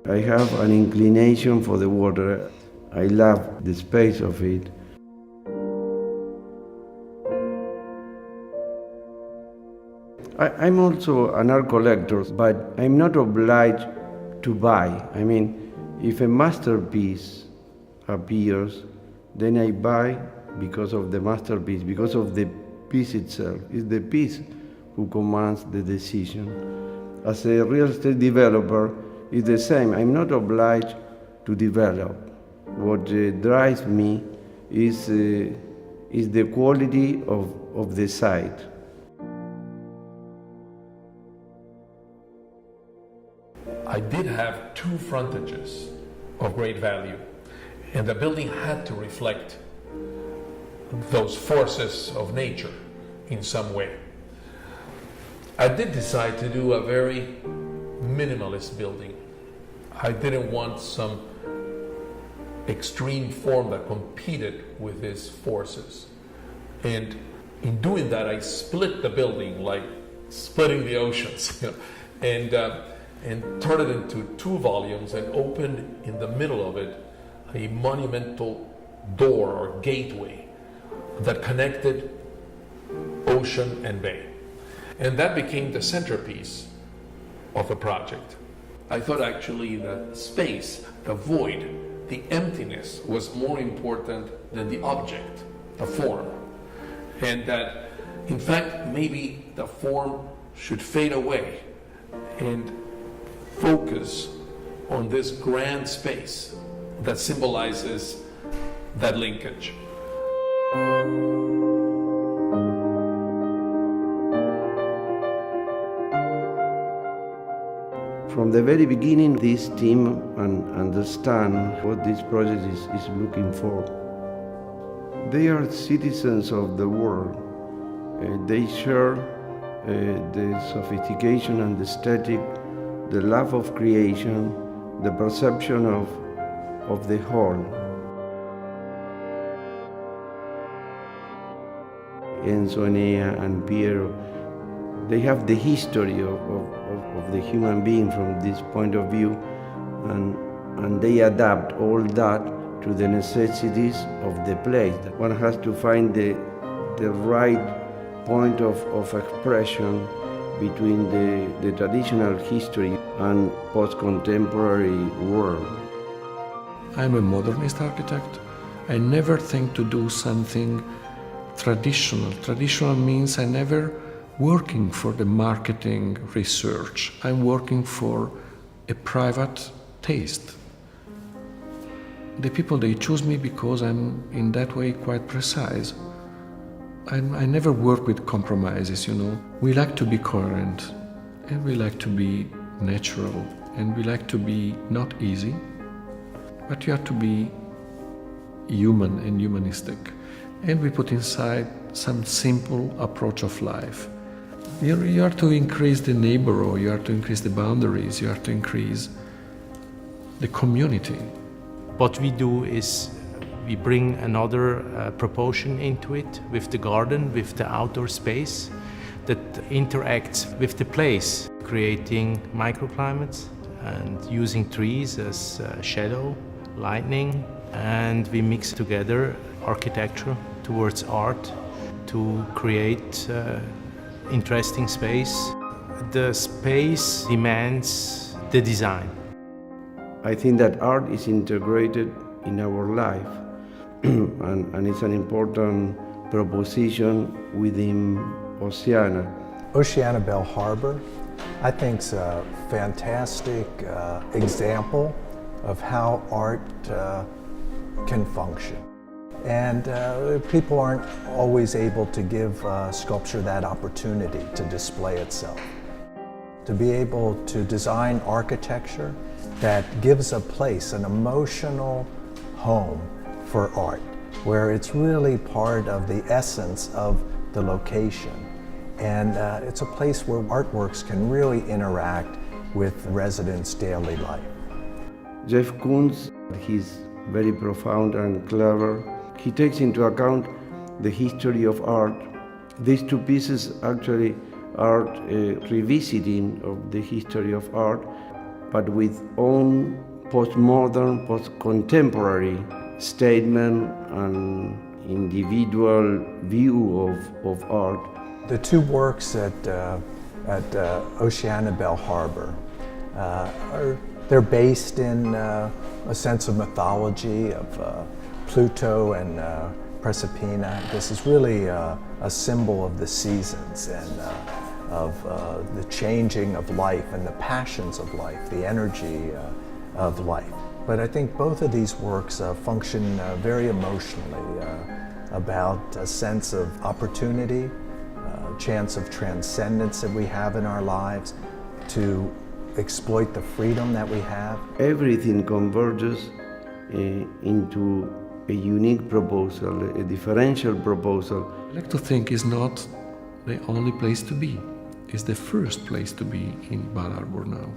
I have an inclination for the water. I love the space of it. I'm also an art collector, but I'm not obliged to buy. I mean, if a masterpiece appears, then I buy because of the masterpiece, because of the piece itself. It's the piece who commands the decision. As a real estate developer, it's the same. I'm not obliged to develop. What drives me is the quality of the site. I did have two frontages of great value, and the building had to reflect those forces of nature in some way. I did decide to do a very minimalist building. I didn't want some extreme form that competed with these forces. And in doing that, I split the building like splitting the oceans, and turned it into 2 volumes and opened in the middle of it a monumental door or gateway that connected ocean and bay. And that became the centerpiece of the project. I thought actually the space, the void, the emptiness was more important than the object, the form. And that, in fact, maybe the form should fade away and focus on this grand space that symbolizes that linkage. From the very beginning, this team understand what this project is looking for. They are citizens of the world. They share the sophistication and the aesthetic, the love of creation, the perception of the whole. Enzo, Enea, and Piero, they have the history of the human being from this point of view, and they adapt all that to the necessities of the place. One has to find the right point of expression between the traditional history and post-contemporary world. I'm a modernist architect. I never think to do something traditional. Traditional means I never working for the marketing research. I'm working for a private taste. The people, they choose me because I'm in that way quite precise. I never work with compromises, We like to be coherent, and we like to be natural, and we like to be not easy, but you have to be human and humanistic. And we put inside some simple approach of life. You have to increase the neighborhood, you have to increase the boundaries, you have to increase the community. What we do is we bring another proportion into it with the garden, with the outdoor space that interacts with the place, creating microclimates and using trees as shadow, lighting, and we mix together architecture towards art to create interesting space. The space demands the design. I think that art is integrated in our life, and it's an important proposition within Oceana. Oceana Bell Harbor, I think, is a fantastic example of how art can function. And people aren't always able to give sculpture that opportunity to display itself. To be able to design architecture that gives a place, an emotional home for art, where it's really part of the essence of the location. And it's a place where artworks can really interact with residents' daily life. Jeff Koons, he's very profound and clever. He takes into account the history of art These two pieces actually are a revisiting of the history of art, but with own postmodern, post-contemporary statement and individual view of art. The two works at Oceana Bell Harbor they're based in a sense of mythology of Pluto and Proserpina. This is really a symbol of the seasons and of the changing of life and the passions of life, the energy of life. But I think both of these works function very emotionally about a sense of opportunity, chance of transcendence that we have in our lives, to exploit the freedom that we have. Everything converges into a unique proposal, a differential proposal. I like to think it's not the only place to be. It's the first place to be in Bal Harbour now.